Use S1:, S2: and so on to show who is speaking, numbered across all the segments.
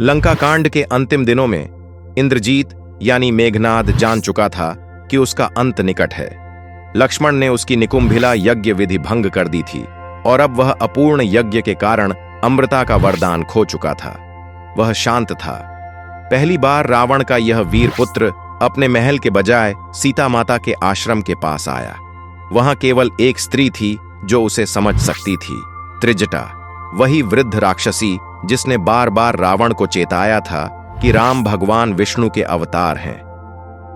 S1: लंका कांड के अंतिम दिनों में इंद्रजीत यानी मेघनाद जान चुका था कि उसका अंत निकट है। लक्ष्मण ने उसकी निकुंभिला यज्ञ विधि भंग कर दी थी और अब वह अपूर्ण यज्ञ के कारण अमृता का वरदान खो चुका था। वह शांत था। पहली बार रावण का यह वीर पुत्र अपने महल के बजाय सीता माता के आश्रम के पास आया। वहां केवल एक स्त्री थी जो उसे समझ सकती थी, त्रिजटा, वही वृद्ध राक्षसी जिसने बार बार रावण को चेताया था कि राम भगवान विष्णु के अवतार हैं।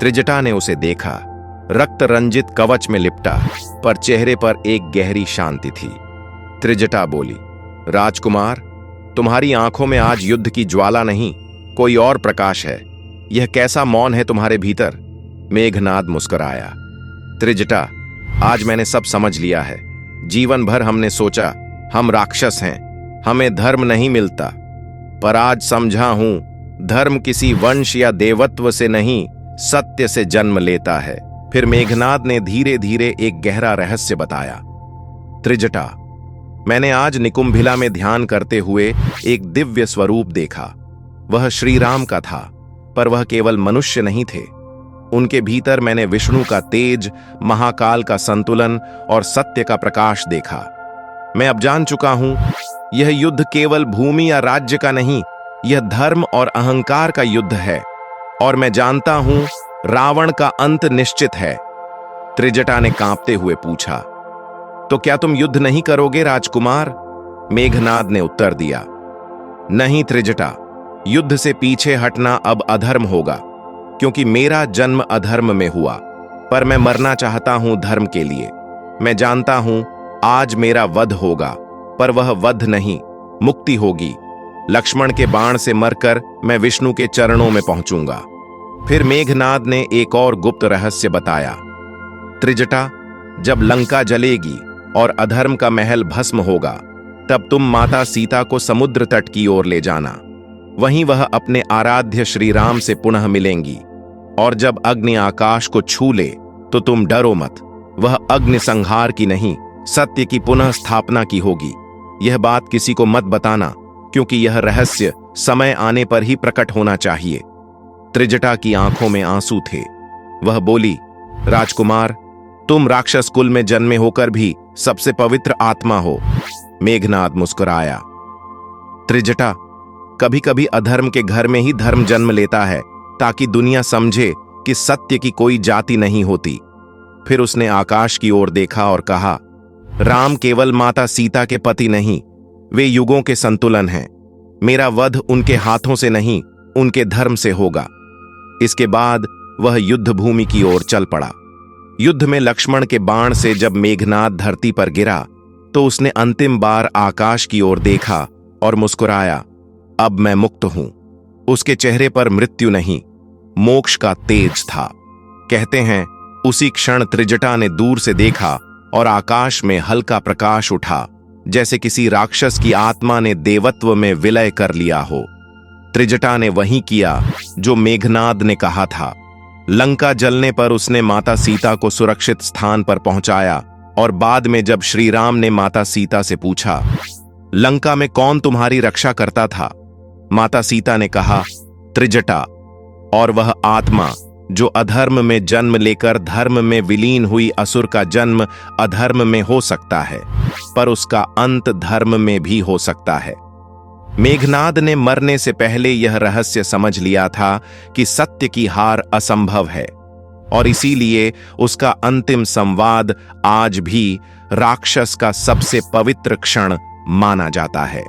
S1: त्रिजटा ने उसे देखा, रक्त रंजित कवच में लिपटा, पर चेहरे पर एक गहरी शांति थी। त्रिजटा बोली, राजकुमार, तुम्हारी आंखों में आज युद्ध की ज्वाला नहीं, कोई और प्रकाश है। यह कैसा मौन है तुम्हारे भीतर? मेघनाद मुस्कुराया। त्रिजटा, आज मैंने सब समझ लिया है। जीवन भर हमने सोचा हम राक्षस हैं, हमें धर्म नहीं मिलता, पर आज समझा हूं धर्म किसी वंश या देवत्व से नहीं, सत्य से जन्म लेता है। फिर मेघनाद ने धीरे धीरे एक गहरा रहस्य बताया। त्रिजटा, मैंने आज निकुंभिला में ध्यान करते हुए एक दिव्य स्वरूप देखा। वह श्री राम का था, पर वह केवल मनुष्य नहीं थे। उनके भीतर मैंने विष्णु का तेज, महाकाल का संतुलन और सत्य का प्रकाश देखा। मैं अब जान चुका हूं, यह युद्ध केवल भूमि या राज्य का नहीं, यह धर्म और अहंकार का युद्ध है, और मैं जानता हूं रावण का अंत निश्चित है। त्रिजटा ने कांपते हुए पूछा, तो क्या तुम युद्ध नहीं करोगे राजकुमार? मेघनाद ने उत्तर दिया, नहीं त्रिजटा, युद्ध से पीछे हटना अब अधर्म होगा, क्योंकि मेरा जन्म अधर्म में हुआ, पर मैं मरना चाहता हूं धर्म के लिए। मैं जानता हूं आज मेरा वध होगा, पर वह वध नहीं, मुक्ति होगी। लक्ष्मण के बाण से मरकर मैं विष्णु के चरणों में पहुंचूंगा। फिर मेघनाद ने एक और गुप्त रहस्य बताया। त्रिजटा, जब लंका जलेगी और अधर्म का महल भस्म होगा, तब तुम माता सीता को समुद्र तट की ओर ले जाना। वहीं वह अपने आराध्य श्री राम से पुनः मिलेंगी, और जब अग्नि आकाश को छू ले तो तुम डरो मत। वह अग्नि संहार की नहीं, सत्य की पुनः स्थापना की होगी। यह बात किसी को मत बताना, क्योंकि यह रहस्य समय आने पर ही प्रकट होना चाहिए। त्रिजटा की आंखों में आंसू थे। वह बोली, राजकुमार, तुम राक्षस कुल में जन्मे होकर भी सबसे पवित्र आत्मा हो। मेघनाद मुस्कुराया। त्रिजटा, कभी कभी अधर्म के घर में ही धर्म जन्म लेता है, ताकि दुनिया समझे कि सत्य की कोई जाति नहीं होती। फिर उसने आकाश की ओर देखा और कहा, राम केवल माता सीता के पति नहीं, वे युगों के संतुलन हैं। मेरा वध उनके हाथों से नहीं, उनके धर्म से होगा। इसके बाद वह युद्ध भूमि की ओर चल पड़ा। युद्ध में लक्ष्मण के बाण से जब मेघनाद धरती पर गिरा, तो उसने अंतिम बार आकाश की ओर देखा और मुस्कुराया, अब मैं मुक्त हूं। उसके चेहरे पर मृत्यु नहीं, मोक्ष का तेज था। कहते हैं उसी क्षण त्रिजटा ने दूर से देखा और आकाश में हल्का प्रकाश उठा, जैसे किसी राक्षस की आत्मा ने देवत्व में विलय कर लिया हो। त्रिजटा ने वही किया जो मेघनाद ने कहा था। लंका जलने पर उसने माता सीता को सुरक्षित स्थान पर पहुंचाया, और बाद में जब श्री राम ने माता सीता से पूछा, लंका में कौन तुम्हारी रक्षा करता था? माता सीता ने कहा, त्रिजटा, और वह आत्मा जो अधर्म में जन्म लेकर धर्म में विलीन हुई। असुर का जन्म अधर्म में हो सकता है, पर उसका अंत धर्म में भी हो सकता है। मेघनाद ने मरने से पहले यह रहस्य समझ लिया था कि सत्य की हार असंभव है, और इसीलिए उसका अंतिम संवाद आज भी राक्षस का सबसे पवित्र क्षण माना जाता है।